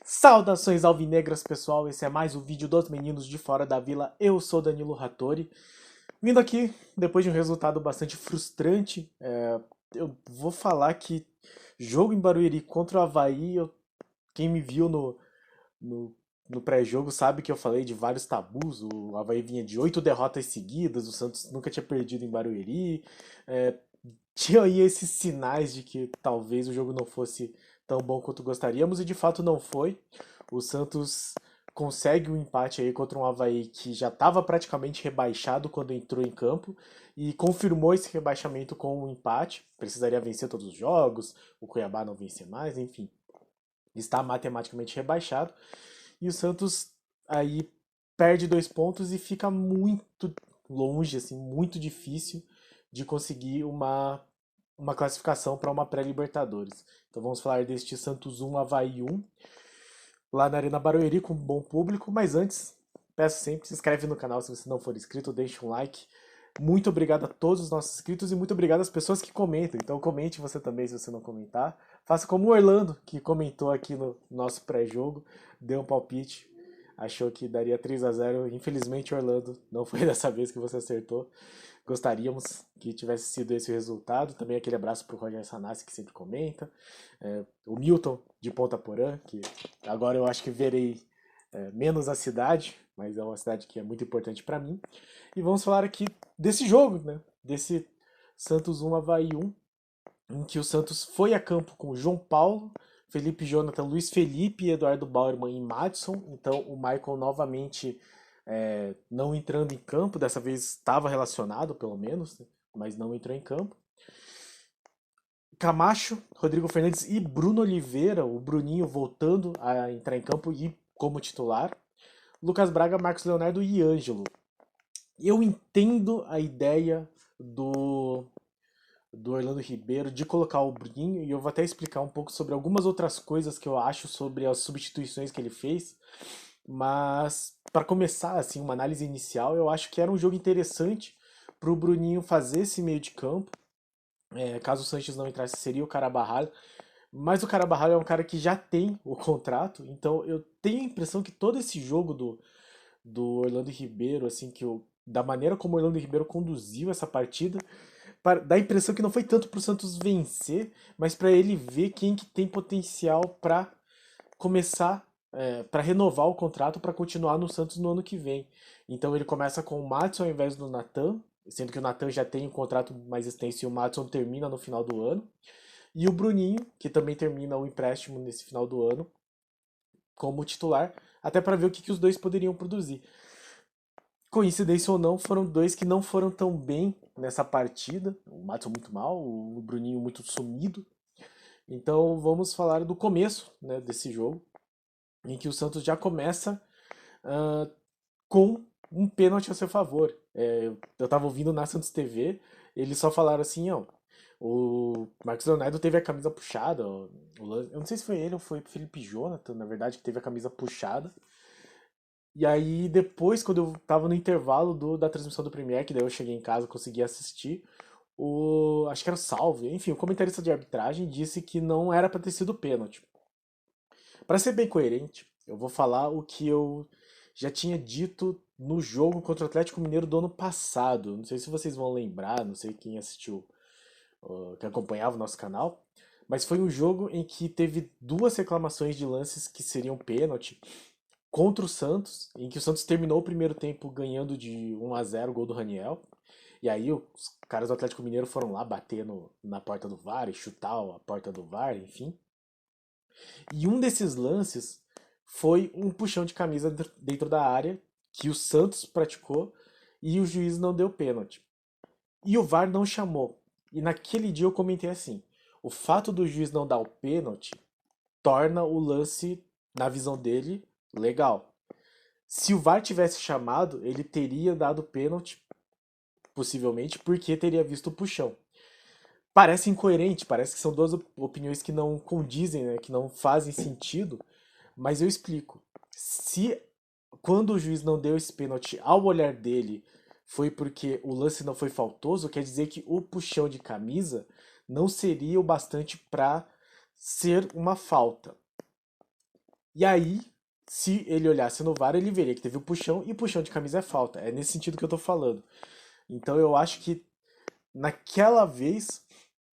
Saudações alvinegras, pessoal. Esse é mais um vídeo dos meninos de fora da vila. Eu sou Danilo Rattori. Vindo aqui, depois de um resultado bastante frustrante, eu vou falar que jogo em Barueri contra o Avaí, quem me viu no, no pré-jogo sabe que eu falei de vários tabus. O Avaí vinha de 8 derrotas seguidas, o Santos nunca tinha perdido em Barueri. É, tinha aí esses sinais de que talvez o jogo não fosse tão bom quanto gostaríamos, e de fato não foi. O Santos consegue um empate aí contra um Avaí que já estava praticamente rebaixado quando entrou em campo e confirmou esse rebaixamento com um empate. Precisaria vencer todos os jogos, o Cuiabá não vencer mais, enfim. Está matematicamente rebaixado. E o Santos aí perde 2 pontos e fica muito longe, assim, muito difícil de conseguir uma classificação para uma pré-Libertadores. Então vamos falar deste Santos 1, Avaí 1, lá na Arena Barueri com um bom público, mas antes, peço sempre, se inscreve no canal se você não for inscrito, deixa um like. Muito obrigado a todos os nossos inscritos e muito obrigado às pessoas que comentam. Então comente você também se você não comentar. Faça como o Orlando, que comentou aqui no nosso pré-jogo, deu um palpite, achou que daria 3-0. Infelizmente, Orlando, não foi dessa vez que você acertou. Gostaríamos que tivesse sido esse o resultado. Também aquele abraço para o Roger Sanassi, que sempre comenta. O Milton, de Ponta Porã, que agora eu acho que verei menos a cidade, mas é uma cidade que é muito importante para mim. E vamos falar aqui desse jogo, né? Desse Santos 1, Avaí 1, em que o Santos foi a campo com João Paulo, Felipe Jonathan, Luiz Felipe, Eduardo Bauerman e Madison. Então o Michael novamente não entrando em campo, dessa vez estava relacionado pelo menos, né? Mas não entrou em campo. Camacho, Rodrigo Fernandes e Bruno Oliveira, o Bruninho voltando a entrar em campo e como titular. Lucas Braga, Marcos Leonardo e Ângelo. Eu entendo a ideia do Orlando Ribeiro de colocar o Bruninho, e eu vou até explicar um pouco sobre algumas outras coisas que eu acho sobre as substituições que ele fez. Mas para começar assim uma análise inicial, eu acho que era um jogo interessante para o Bruninho fazer esse meio de campo. Caso o Sanches não entrasse, seria o Carabarral. Mas o Carabarral é um cara que já tem o contrato, então eu tenho a impressão que todo esse jogo do Orlando Ribeiro, assim, da maneira como o Orlando Ribeiro conduziu essa partida, dá a impressão que não foi tanto para o Santos vencer, mas para ele ver quem que tem potencial para começar, para renovar o contrato para continuar no Santos no ano que vem. Então ele começa com o Madison ao invés do Natan, sendo que o Natan já tem um contrato mais extenso e o Madison termina no final do ano. E o Bruninho, que também termina o empréstimo nesse final do ano, como titular, até para ver o que os dois poderiam produzir. Coincidência ou não, foram dois que não foram tão bem nessa partida. O Madison muito mal, o Bruninho muito sumido. Então vamos falar do começo, né, desse jogo, em que o Santos já começa com um pênalti a seu favor. Eu tava ouvindo na Santos TV, eles só falaram assim, ó, o Marcos Leonardo teve a camisa puxada, eu não sei se foi ele ou foi o Felipe Jonathan, na verdade, que teve a camisa puxada. E aí depois, quando eu tava no intervalo da transmissão do Premier, que daí eu cheguei em casa, consegui assistir, acho que era o Salve, enfim, o comentarista de arbitragem disse que não era pra ter sido pênalti. Para ser bem coerente, eu vou falar o que eu já tinha dito no jogo contra o Atlético Mineiro do ano passado. Não sei se vocês vão lembrar, não sei quem assistiu, quem acompanhava o nosso canal, mas foi um jogo em que teve duas reclamações de lances que seriam pênalti contra o Santos, em que o Santos terminou o primeiro tempo ganhando de 1-0 o gol do Raniel. E aí os caras do Atlético Mineiro foram lá bater na porta do VAR e chutar a porta do VAR, enfim. E um desses lances foi um puxão de camisa dentro da área que o Santos praticou e o juiz não deu pênalti. E o VAR não chamou. E naquele dia eu comentei assim: o fato do juiz não dar o pênalti torna o lance, na visão dele, legal. Se o VAR tivesse chamado, ele teria dado pênalti, possivelmente, porque teria visto o puxão. Parece incoerente, parece que são duas opiniões que não condizem, né, que não fazem sentido, mas eu explico. Se quando o juiz não deu esse pênalti ao olhar dele foi porque o lance não foi faltoso, quer dizer que o puxão de camisa não seria o bastante para ser uma falta. E aí, se ele olhasse no VAR, ele veria que teve o puxão, e puxão de camisa é falta. É nesse sentido que eu tô falando. Então eu acho que naquela vez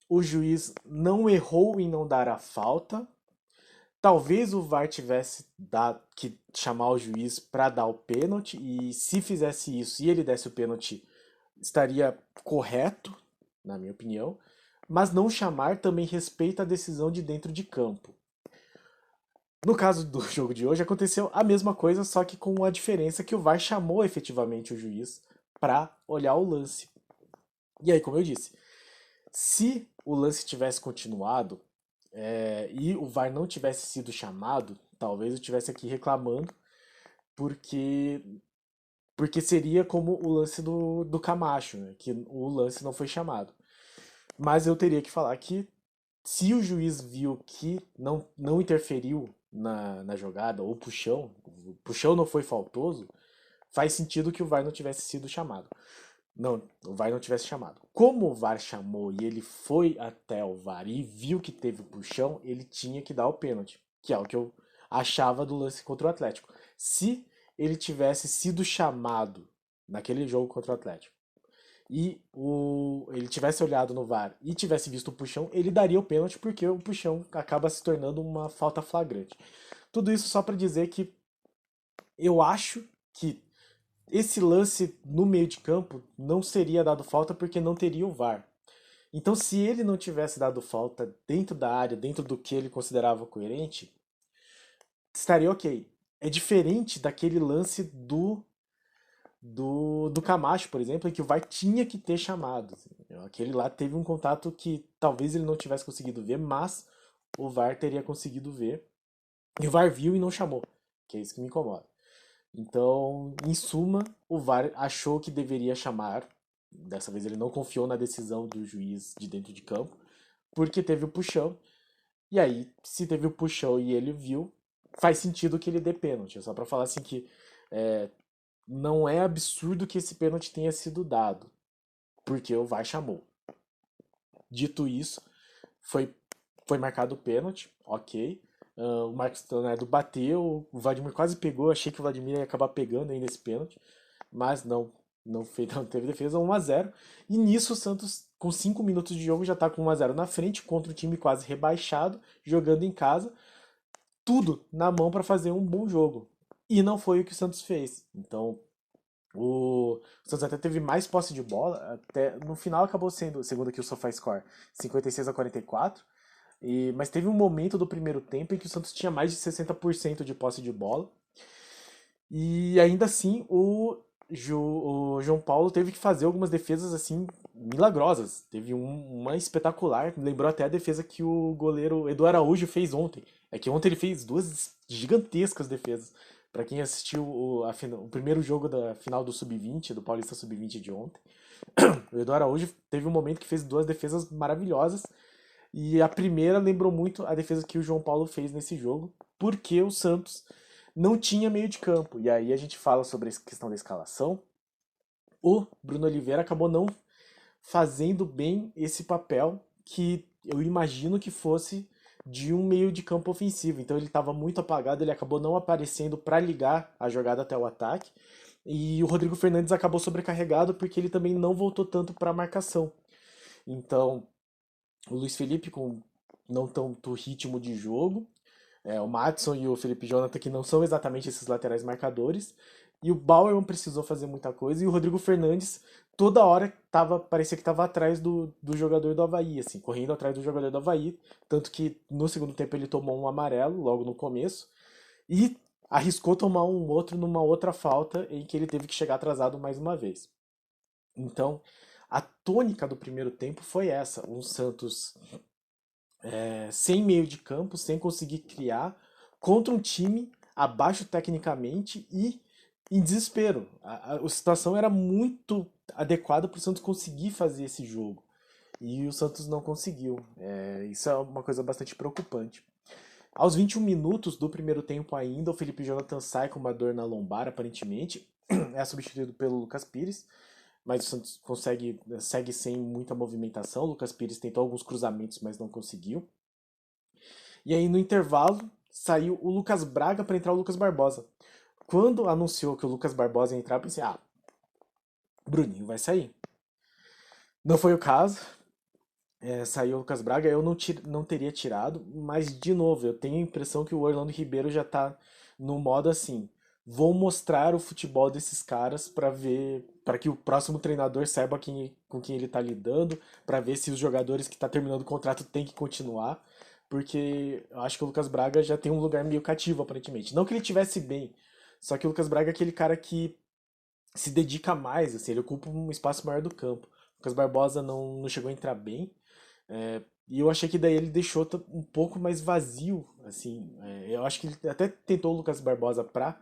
o juiz não errou em não dar a falta. Talvez o VAR tivesse que chamar o juiz para dar o pênalti, e se fizesse isso e ele desse o pênalti, estaria correto, na minha opinião. Mas não chamar também respeita a decisão de dentro de campo. No caso do jogo de hoje, aconteceu a mesma coisa, só que com a diferença que o VAR chamou efetivamente o juiz para olhar o lance. E aí, como eu disse, se o lance tivesse continuado e o VAR não tivesse sido chamado, talvez eu estivesse aqui reclamando, porque porque seria como o lance do Camacho, né? Que o lance não foi chamado. Mas eu teria que falar que se o juiz viu que não interferiu na jogada, ou o puxão não foi faltoso, faz sentido que o VAR não tivesse sido chamado. Não, o VAR não tivesse chamado. Como o VAR chamou e ele foi até o VAR e viu que teve o puxão, ele tinha que dar o pênalti, que é o que eu achava do lance contra o Atlético. Se ele tivesse sido chamado naquele jogo contra o Atlético e ele tivesse olhado no VAR e tivesse visto o puxão, ele daria o pênalti porque o puxão acaba se tornando uma falta flagrante. Tudo isso só para dizer que eu acho que esse lance no meio de campo não seria dado falta porque não teria o VAR. Então, se ele não tivesse dado falta dentro da área, dentro do que ele considerava coerente, estaria ok. É diferente daquele lance do Camacho, por exemplo, em que o VAR tinha que ter chamado. Assim. Aquele lá teve um contato que talvez ele não tivesse conseguido ver, mas o VAR teria conseguido ver. E o VAR viu e não chamou, que é isso que me incomoda. Então, em suma, o VAR achou que deveria chamar. Dessa vez ele não confiou na decisão do juiz de dentro de campo, porque teve o puxão. E aí, se teve o puxão e ele viu, faz sentido que ele dê pênalti. É só pra falar assim que é, não é absurdo que esse pênalti tenha sido dado, porque o VAR chamou. Dito isso, foi, foi marcado o pênalti, ok. O Marcos Leonardo bateu, o Vladimir quase pegou, achei que o Vladimir ia acabar pegando ainda esse pênalti, mas não teve defesa, 1-0. E nisso o Santos, com 5 minutos de jogo, já tá com 1-0 na frente, contra o time quase rebaixado, jogando em casa, tudo na mão para fazer um bom jogo. E não foi o que o Santos fez. Então, o Santos até teve mais posse de bola, até no final acabou sendo, segundo aqui o SofaScore, 56-44. Mas teve um momento do primeiro tempo em que o Santos tinha mais de 60% de posse de bola. E ainda assim o João Paulo teve que fazer algumas defesas assim milagrosas. Teve uma espetacular, lembrou até a defesa que o goleiro Eduardo Araújo fez ontem. É que ontem ele fez duas gigantescas defesas. Para quem assistiu o primeiro jogo da final do Sub-20, do Paulista Sub-20 de ontem, o Eduardo Araújo teve um momento que fez duas defesas maravilhosas. E a primeira lembrou muito a defesa que o João Paulo fez nesse jogo, porque o Santos não tinha meio de campo. E aí a gente fala sobre a questão da escalação. O Bruno Oliveira acabou não fazendo bem esse papel que eu imagino que fosse de um meio de campo ofensivo. Então ele estava muito apagado, ele acabou não aparecendo para ligar a jogada até o ataque. E o Rodrigo Fernandes acabou sobrecarregado porque ele também não voltou tanto para a marcação. Então, o Luiz Felipe com não tanto ritmo de jogo, o Maddison e o Felipe Jonathan que não são exatamente esses laterais marcadores, e o Bauerman precisou fazer muita coisa, e o Rodrigo Fernandes toda hora parecia que estava atrás do jogador do Avaí, assim, correndo atrás do jogador do Avaí, tanto que no segundo tempo ele tomou um amarelo logo no começo, e arriscou tomar um outro numa outra falta em que ele teve que chegar atrasado mais uma vez. Então, a tônica do primeiro tempo foi essa, um Santos sem meio de campo, sem conseguir criar, contra um time abaixo tecnicamente e em desespero. A situação era muito adequada para o Santos conseguir fazer esse jogo. E o Santos não conseguiu. Isso é uma coisa bastante preocupante. Aos 21 minutos do primeiro tempo ainda, o Felipe Jonathan sai com uma dor na lombar, aparentemente. É substituído pelo Lucas Pires. mas o Santos segue sem muita movimentação. O Lucas Pires tentou alguns cruzamentos, mas não conseguiu. E aí no intervalo saiu o Lucas Braga para entrar o Lucas Barbosa. Quando anunciou que o Lucas Barbosa ia entrar, eu pensei, Bruninho vai sair. Não foi o caso. Saiu o Lucas Braga, eu não teria tirado, mas de novo, eu tenho a impressão que o Orlando Ribeiro já tá no modo assim, vou mostrar o futebol desses caras pra ver, para que o próximo treinador saiba com quem ele tá lidando, pra ver se os jogadores que tá terminando o contrato tem que continuar, porque eu acho que o Lucas Braga já tem um lugar meio cativo aparentemente. Não que ele tivesse bem, só que o Lucas Braga é aquele cara que se dedica mais, assim, ele ocupa um espaço maior do campo. O Lucas Barbosa não chegou a entrar bem. E eu achei que daí ele deixou um pouco mais vazio, assim. Eu acho que ele até tentou o Lucas Barbosa pra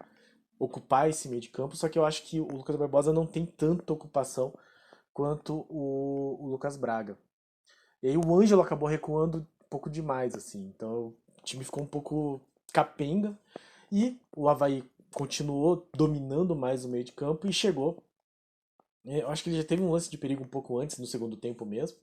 ocupar esse meio de campo, só que eu acho que o Lucas Barbosa não tem tanta ocupação quanto o Lucas Braga. E aí o Ângelo acabou recuando um pouco demais, assim. Então o time ficou um pouco capenga e o Avaí continuou dominando mais o meio de campo e chegou. Eu acho que ele já teve um lance de perigo um pouco antes, no segundo tempo mesmo,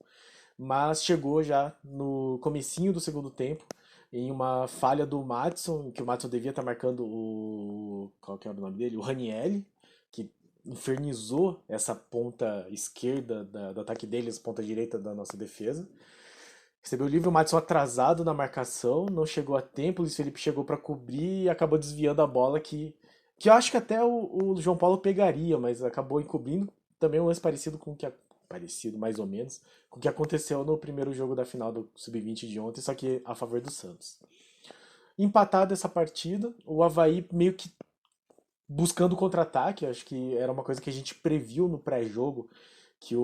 mas chegou já no comecinho do segundo tempo, em uma falha do Maddison, em que o Maddison devia estar marcando qual que era o nome dele? O Ranielli, que infernizou essa ponta esquerda do ataque deles, ponta direita da nossa defesa. Recebeu o livre, o Maddison atrasado na marcação, não chegou a tempo, o Luiz Felipe chegou para cobrir e acabou desviando a bola que eu acho que até o João Paulo pegaria, mas acabou encobrindo. Também um lance parecido com o que parecido mais ou menos com o que aconteceu no primeiro jogo da final do Sub-20 de ontem, só que a favor do Santos. Empatado essa partida, o Avaí meio que buscando contra-ataque, acho que era uma coisa que a gente previu no pré-jogo, que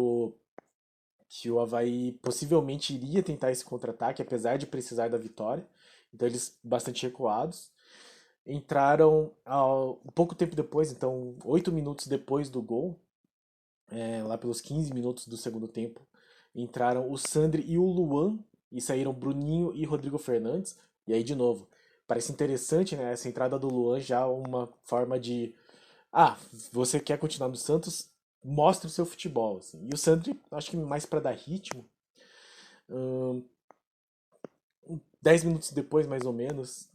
que o Avaí possivelmente iria tentar esse contra-ataque, apesar de precisar da vitória. Então eles bastante recuados. Entraram um pouco tempo depois, então 8 minutos depois do gol, lá pelos 15 minutos do segundo tempo, entraram o Sandri e o Luan, e saíram Bruninho e Rodrigo Fernandes. E aí, de novo, parece interessante, né? Essa entrada do Luan já uma forma de. Ah, você quer continuar no Santos? Mostre o seu futebol. Assim. E o Sandri, acho que mais para dar ritmo. 10 minutos depois, mais ou menos,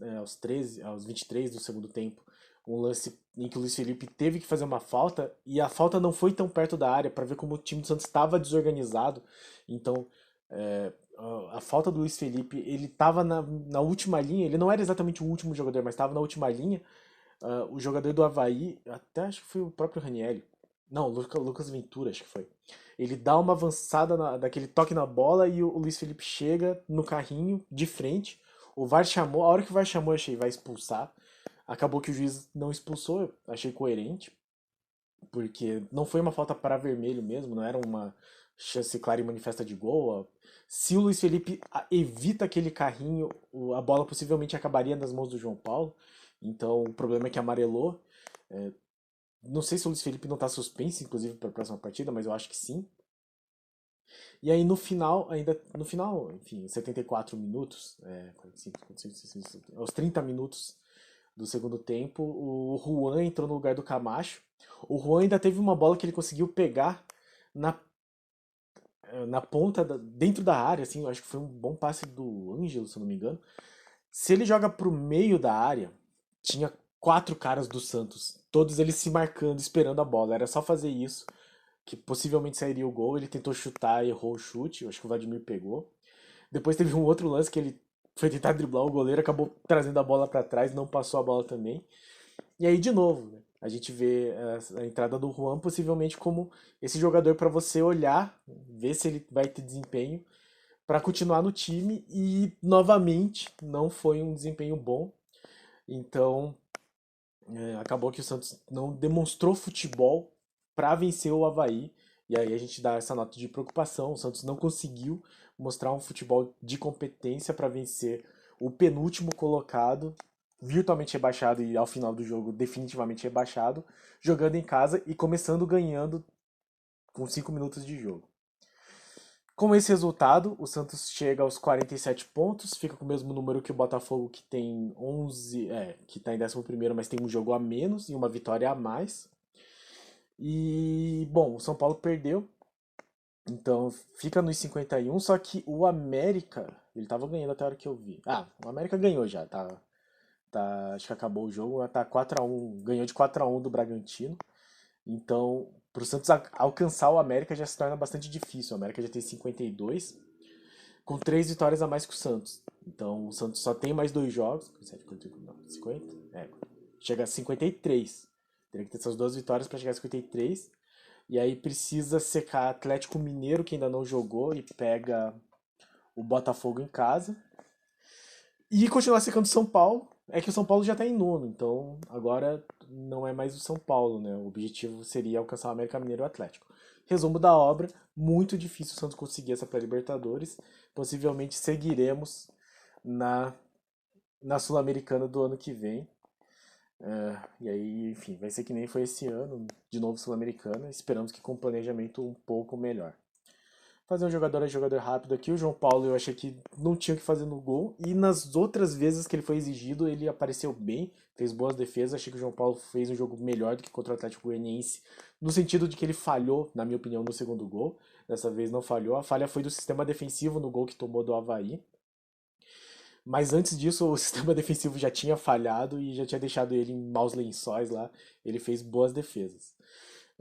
aos 23 do segundo tempo, um lance em que o Luiz Felipe teve que fazer uma falta e a falta não foi tão perto da área para ver como o time do Santos estava desorganizado. Então, a falta do Luiz Felipe, ele estava na última linha, ele não era exatamente o último jogador, mas estava na última linha. O jogador do Avaí, até acho que foi o próprio Ranieri. Não, Lucas Ventura, acho que foi. Ele dá uma avançada daquele toque na bola e o Luiz Felipe chega no carrinho de frente. O VAR chamou, a hora que o VAR chamou, eu achei, vai expulsar. Acabou que o juiz não expulsou, eu achei coerente, porque não foi uma falta para vermelho mesmo, não era uma chance clara e manifesta de gol. Se o Luiz Felipe evita aquele carrinho, a bola possivelmente acabaria nas mãos do João Paulo. Então o problema é que amarelou. É, não sei se o Luiz Felipe não está suspenso, inclusive, para a próxima partida, mas eu acho que sim. E aí no final, enfim, 74 minutos, 45, 46, 47, aos 30 minutos do segundo tempo, o Juan entrou no lugar do Camacho. O Juan ainda teve uma bola que ele conseguiu pegar na, na ponta, dentro da área, assim, eu acho que foi um bom passe do Ângelo, se eu não me engano. Se ele joga pro meio da área, tinha quatro caras do Santos, todos eles se marcando, esperando a bola. Era só fazer isso, que possivelmente sairia o gol. Ele tentou chutar, errou o chute, eu acho que o Vladimir pegou. Depois teve um outro lance que ele foi tentar driblar o goleiro, acabou trazendo a bola para trás, não passou a bola também. E aí, de novo, né, a gente vê a entrada do Juan possivelmente como esse jogador para você olhar, ver se ele vai ter desempenho para continuar no time e novamente não foi um desempenho bom. Então, acabou que o Santos não demonstrou futebol para vencer o Avaí. E aí a gente dá essa nota de preocupação. O Santos não conseguiu mostrar um futebol de competência para vencer o penúltimo colocado, virtualmente rebaixado e ao final do jogo definitivamente rebaixado, jogando em casa e começando ganhando com 5 minutos de jogo. Com esse resultado, o Santos chega aos 47 pontos, fica com o mesmo número que o Botafogo, que tem 11, que está em 11º, mas tem um jogo a menos e uma vitória a mais. E, bom, o São Paulo perdeu, então fica nos 51, só que o América, ele tava ganhando até a hora que eu vi. Ah, o América ganhou já, acho que acabou o jogo, tá 4-1, ganhou de 4-1 do Bragantino. Então, pro Santos alcançar o América já se torna bastante difícil. O América já tem 52, com 3 vitórias a mais que o Santos. Então, o Santos só tem mais 2 jogos. 50? É, chega a 53. Teria que ter essas 2 vitórias para chegar a 53. E aí precisa secar Atlético Mineiro, que ainda não jogou, e pega o Botafogo em casa. E continuar secando São Paulo. É que o São Paulo já tá em nono, então agora não é mais o São Paulo, né? O objetivo seria alcançar o América Mineiro e o Atlético. Resumo da obra, muito difícil o Santos conseguir essa pré-Libertadores. Possivelmente seguiremos na, na Sul-Americana do ano que vem. E aí, enfim, vai ser que nem foi esse ano, de novo Sul-Americana. Esperamos que com um planejamento um pouco melhor. Fazer um jogador a jogador rápido aqui. O João Paulo eu achei que não tinha o que fazer no gol. E nas outras vezes que ele foi exigido, ele apareceu bem, fez boas defesas. Achei que o João Paulo fez um jogo melhor do que contra o Atlético Goianiense, no sentido de que ele falhou, na minha opinião, no segundo gol. Dessa vez não falhou. A falha foi do sistema defensivo no gol que tomou do Avaí. Mas antes disso, o sistema defensivo já tinha falhado e já tinha deixado ele em maus lençóis lá. Ele fez boas defesas.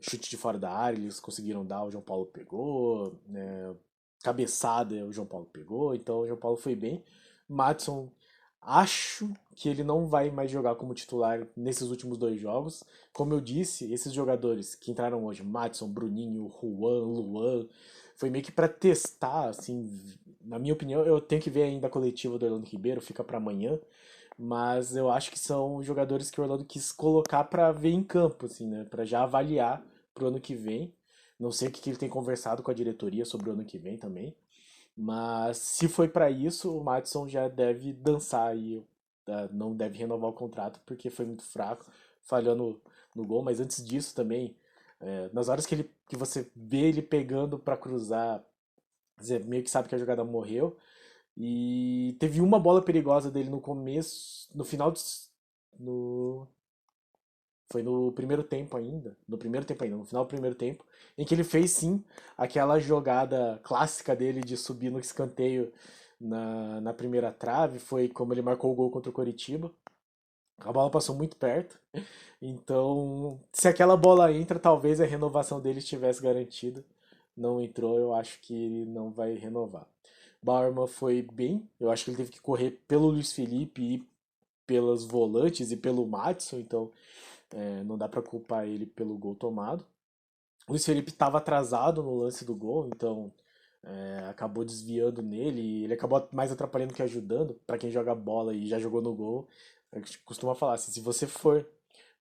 Chute de fora da área, eles conseguiram dar, o João Paulo pegou, né? Cabeçada, o João Paulo pegou, então o João Paulo foi bem. Maddison, acho que ele não vai mais jogar como titular nesses últimos 2 jogos. Como eu disse, esses jogadores que entraram hoje, Maddison, Bruninho, Juan, Luan, foi meio que para testar, assim, na minha opinião, eu tenho que ver ainda a coletiva do Orlando Ribeiro, fica para amanhã, mas eu acho que são jogadores que o Orlando quis colocar para ver em campo, assim, né, para já avaliar pro ano que vem. Não sei o que ele tem conversado com a diretoria sobre o ano que vem também, mas se foi para isso, o Maddison já deve dançar aí, não deve renovar o contrato porque foi muito fraco, falhou no gol, mas antes disso também, nas horas que você vê ele pegando para cruzar, você meio que sabe que a jogada morreu. E teve uma bola perigosa dele no começo, no final no foi no primeiro tempo ainda, no final do primeiro tempo, em que ele fez sim aquela jogada clássica dele de subir no escanteio na primeira trave, foi como ele marcou o gol contra o Coritiba. A bola passou muito perto, então se aquela bola entra, talvez a renovação dele estivesse garantida. Não entrou, eu acho que ele não vai renovar. Bauerman foi bem, eu acho que ele teve que correr pelo Luiz Felipe e pelas volantes e pelo Maddison, então não dá pra culpar ele pelo gol tomado. O Luiz Felipe estava atrasado no lance do gol, então acabou desviando nele e ele acabou mais atrapalhando que ajudando. Pra quem joga bola e já jogou no gol, a gente costuma falar assim, se você for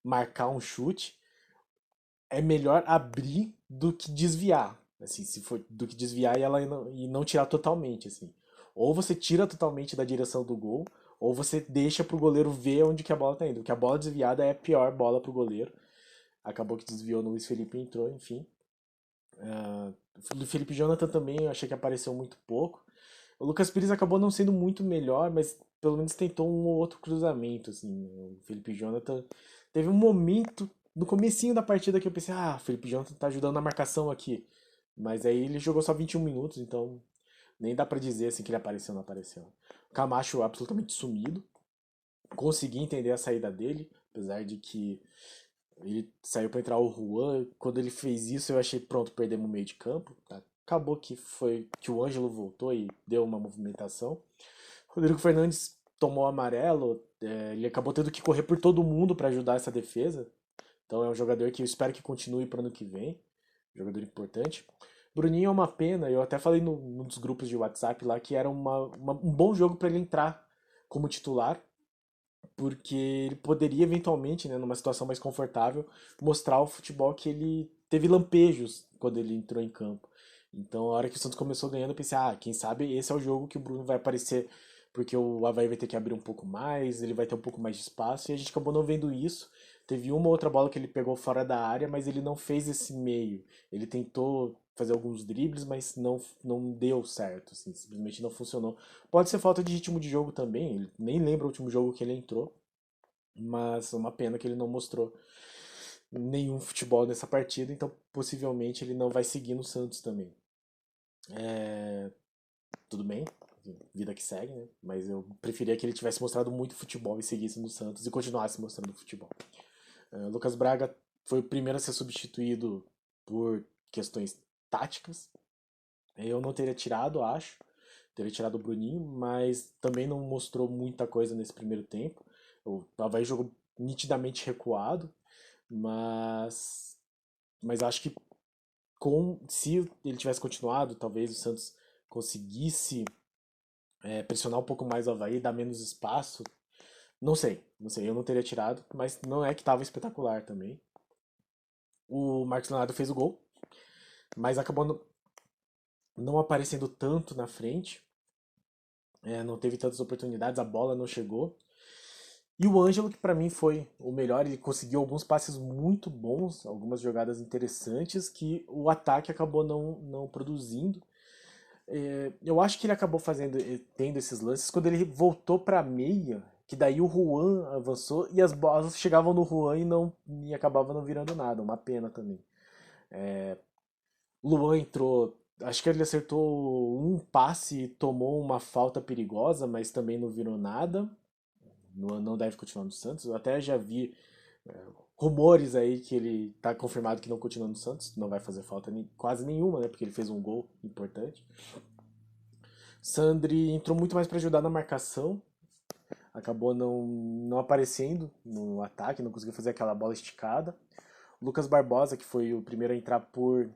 marcar um chute, é melhor abrir do que desviar. Assim, se for do que desviar e não tirar totalmente, assim. Ou você tira totalmente da direção do gol, ou você deixa pro goleiro ver onde que a bola tá indo. Porque a bola desviada é a pior bola pro goleiro. Acabou que desviou no Luiz Felipe e entrou, enfim. Do Felipe Jonathan também eu achei que apareceu muito pouco. O Lucas Pires acabou não sendo muito melhor, mas pelo menos tentou um ou outro cruzamento, assim. O Felipe Jonathan teve um momento no comecinho da partida que eu pensei, o Felipe Jonathan tá ajudando na marcação aqui. Mas aí ele jogou só 21 minutos, então nem dá pra dizer assim que ele apareceu ou não apareceu. O Camacho absolutamente sumido. Consegui entender a saída dele, apesar de que ele saiu para entrar o Juan. Quando ele fez isso, eu achei pronto, perdemos o meio de campo. Tá? Acabou que foi que o Ângelo voltou e deu uma movimentação. Rodrigo Fernandes tomou amarelo, ele acabou tendo que correr por todo mundo para ajudar essa defesa. Então é um jogador que eu espero que continue para o ano que vem. Jogador importante. Bruninho é uma pena, eu até falei num dos grupos de WhatsApp lá que era um bom jogo para ele entrar como titular, porque ele poderia eventualmente, né, numa situação mais confortável, mostrar o futebol que ele teve lampejos quando ele entrou em campo. Então, a hora que o Santos começou ganhando, eu pensei, quem sabe esse é o jogo que o Bruno vai aparecer, porque o Avaí vai ter que abrir um pouco mais, ele vai ter um pouco mais de espaço, e a gente acabou não vendo isso. Teve uma outra bola que ele pegou fora da área, mas ele não fez esse meio. Ele tentou fazer alguns dribles, mas não deu certo, assim, simplesmente não funcionou. Pode ser falta de ritmo de jogo também, ele nem lembra o último jogo que ele entrou, mas é uma pena que ele não mostrou. nenhum futebol nessa partida, então possivelmente ele não vai seguir no Santos também. Tudo bem, vida que segue, né? Mas eu preferia que ele tivesse mostrado muito futebol e seguisse no Santos e continuasse mostrando futebol. Lucas Braga foi o primeiro a ser substituído por questões táticas. Eu não teria tirado, acho. Teria tirado o Bruninho, mas também não mostrou muita coisa nesse primeiro tempo. O Avaí jogou nitidamente recuado, mas acho que se ele tivesse continuado, talvez o Santos conseguisse pressionar um pouco mais o Avaí, dar menos espaço. Não sei, eu não teria tirado, mas não é que estava espetacular também. O Marcos Leonardo fez o gol, mas acabou não aparecendo tanto na frente, não teve tantas oportunidades, a bola não chegou. E o Ângelo, que pra mim foi o melhor, ele conseguiu alguns passes muito bons, algumas jogadas interessantes que o ataque acabou não produzindo. Eu acho que ele acabou tendo esses lances quando ele voltou pra meia, que daí o Juan avançou e as bolas chegavam no Juan e acabava não virando nada, uma pena também. O Luan entrou, acho que ele acertou um passe e tomou uma falta perigosa, mas também não virou nada. Não deve continuar no Santos. Eu até já vi rumores aí que ele tá confirmado que não continua no Santos, não vai fazer falta quase nenhuma, né? Porque ele fez um gol importante. Sandri entrou muito mais para ajudar na marcação, acabou não aparecendo no ataque, não conseguiu fazer aquela bola esticada. Lucas Barbosa, que foi o primeiro a entrar por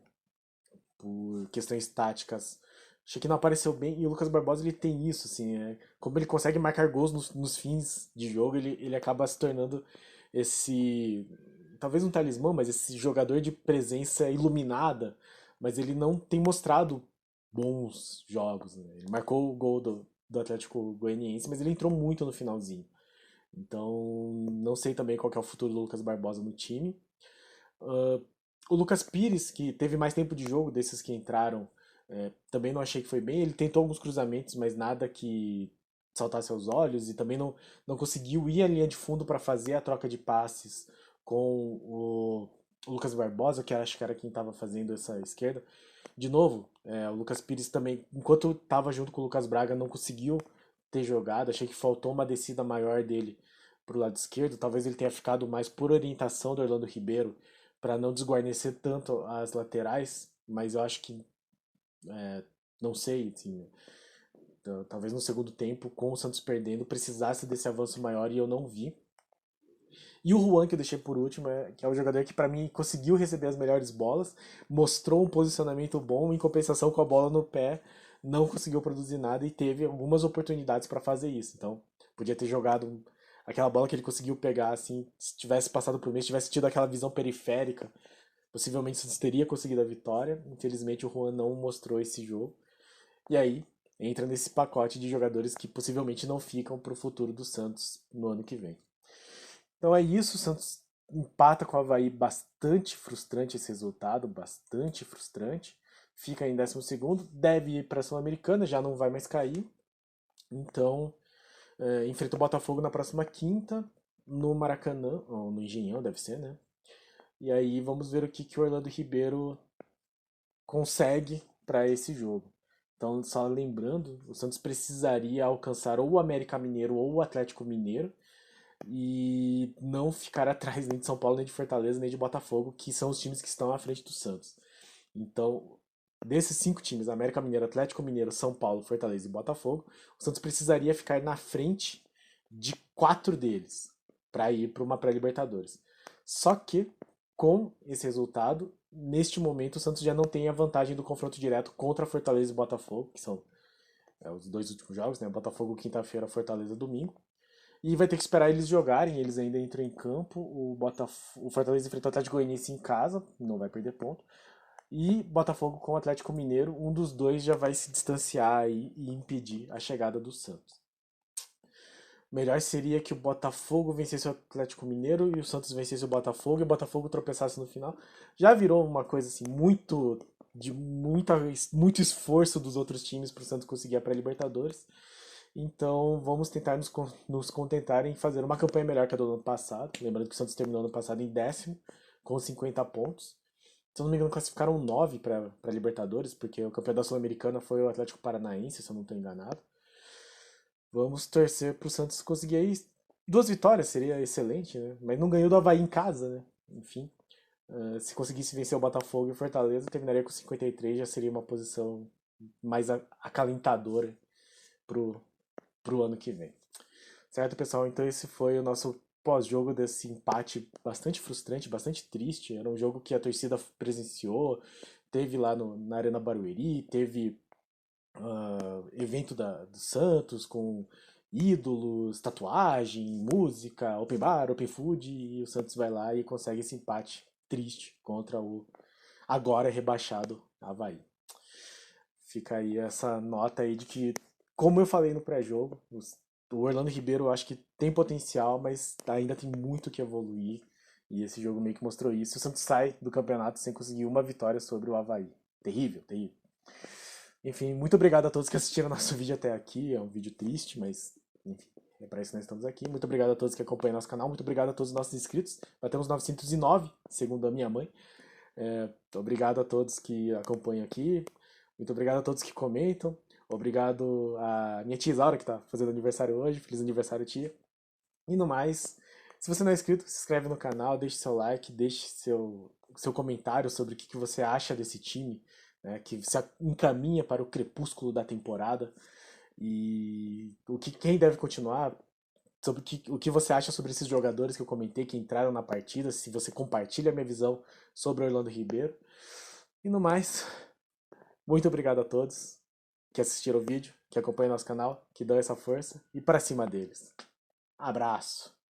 questões táticas, achei que não apareceu bem. E o Lucas Barbosa ele tem isso, assim, como ele consegue marcar gols nos fins de jogo, ele acaba se tornando esse, talvez um talismã, mas esse jogador de presença iluminada, mas ele não tem mostrado bons jogos, né? Ele marcou o gol do Atlético Goianiense, mas ele entrou muito no finalzinho. Então, não sei também qual que é o futuro do Lucas Barbosa no time. O Lucas Pires, que teve mais tempo de jogo desses que entraram, também não achei que foi bem. Ele tentou alguns cruzamentos, mas nada que saltasse aos olhos e também não conseguiu ir à linha de fundo para fazer a troca de passes com o Lucas Barbosa, que acho que era quem estava fazendo essa esquerda. De novo, o Lucas Pires também, enquanto estava junto com o Lucas Braga, não conseguiu ter jogado. Achei que faltou uma descida maior dele pro lado esquerdo. Talvez ele tenha ficado mais por orientação do Orlando Ribeiro para não desguarnecer tanto as laterais, mas eu acho que não sei, assim, talvez no segundo tempo, com o Santos perdendo, precisasse desse avanço maior e eu não vi. E o Juan, que eu deixei por último, que é o jogador que para mim conseguiu receber as melhores bolas, mostrou um posicionamento bom, em compensação com a bola no pé, não conseguiu produzir nada e teve algumas oportunidades para fazer isso. Então, podia ter jogado aquela bola que ele conseguiu pegar, assim, se tivesse passado por mim, se tivesse tido aquela visão periférica, possivelmente o Santos teria conseguido a vitória. Infelizmente, o Juan não mostrou esse jogo. E aí, entra nesse pacote de jogadores que possivelmente não ficam para o futuro do Santos no ano que vem. Então é isso, o Santos empata com o Avaí, bastante frustrante esse resultado, bastante frustrante. Fica em 12º, deve ir para a Sul-Americana, já não vai mais cair. Então, enfrenta o Botafogo na próxima quinta, no Maracanã, ou no Engenhão, deve ser, né? E aí vamos ver o que o Orlando Ribeiro consegue para esse jogo. Então, só lembrando, o Santos precisaria alcançar ou o América Mineiro ou o Atlético Mineiro e não ficar atrás nem de São Paulo, nem de Fortaleza, nem de Botafogo, que são os times que estão à frente do Santos. Então, desses 5 times, América Mineiro, Atlético Mineiro, São Paulo, Fortaleza e Botafogo, o Santos precisaria ficar na frente de 4 deles para ir para uma pré-Libertadores. Só que, com esse resultado, neste momento o Santos já não tem a vantagem do confronto direto contra Fortaleza e Botafogo, que são os 2 últimos jogos, né? Botafogo quinta-feira, Fortaleza domingo. E vai ter que esperar eles jogarem, eles ainda entram em campo. O Fortaleza enfrenta o Atlético Goianiense em casa, não vai perder ponto. E Botafogo com o Atlético Mineiro, um dos dois já vai se distanciar aí e impedir a chegada do Santos. Melhor seria que o Botafogo vencesse o Atlético Mineiro e o Santos vencesse o Botafogo e o Botafogo tropeçasse no final. Já virou uma coisa assim muito esforço dos outros times para o Santos conseguir a pré-Libertadores. Então vamos tentar nos contentar em fazer uma campanha melhor que a do ano passado. Lembrando que o Santos terminou ano passado em 10º, com 50 pontos. Se eu não me engano, classificaram 9 para Libertadores, porque o campeão da Sul-Americana foi o Atlético Paranaense, se eu não estou enganado. Vamos torcer para o Santos conseguir aí 2 vitórias, seria excelente, né? Mas não ganhou do Avaí em casa, né? Enfim, se conseguisse vencer o Botafogo e o Fortaleza, terminaria com 53, já seria uma posição mais acalentadora pro, pro ano que vem. Certo, pessoal? Então esse foi o nosso pós-jogo desse empate bastante frustrante, bastante triste. Era um jogo que a torcida presenciou, teve lá na Arena Barueri, teve evento do Santos com ídolos, tatuagem, música, open bar, open food, e o Santos vai lá e consegue esse empate triste contra o agora rebaixado Avaí. Fica aí essa nota aí de que, como eu falei no pré-jogo, o Orlando Ribeiro eu acho que tem potencial, mas ainda tem muito que evoluir. E esse jogo meio que mostrou isso. O Santos sai do campeonato sem conseguir uma vitória sobre o Avaí. Terrível, terrível. Enfim, muito obrigado a todos que assistiram nosso vídeo até aqui. É um vídeo triste, mas enfim, é para isso que nós estamos aqui. Muito obrigado a todos que acompanham nosso canal. Muito obrigado a todos os nossos inscritos. Batemos 909, segundo a minha mãe. Obrigado a todos que acompanham aqui. Muito obrigado a todos que comentam. Obrigado a minha tia Isaura, que está fazendo aniversário hoje. Feliz aniversário, tia. E no mais, se você não é inscrito, se inscreve no canal, deixe seu like, deixe seu comentário sobre o que você acha desse time, né, que se encaminha para o crepúsculo da temporada e quem deve continuar, sobre o que você acha sobre esses jogadores que eu comentei que entraram na partida, se você compartilha a minha visão sobre o Orlando Ribeiro. E no mais, muito obrigado a todos que assistiram o vídeo, que acompanham nosso canal, que dão essa força e para cima deles. Abraço!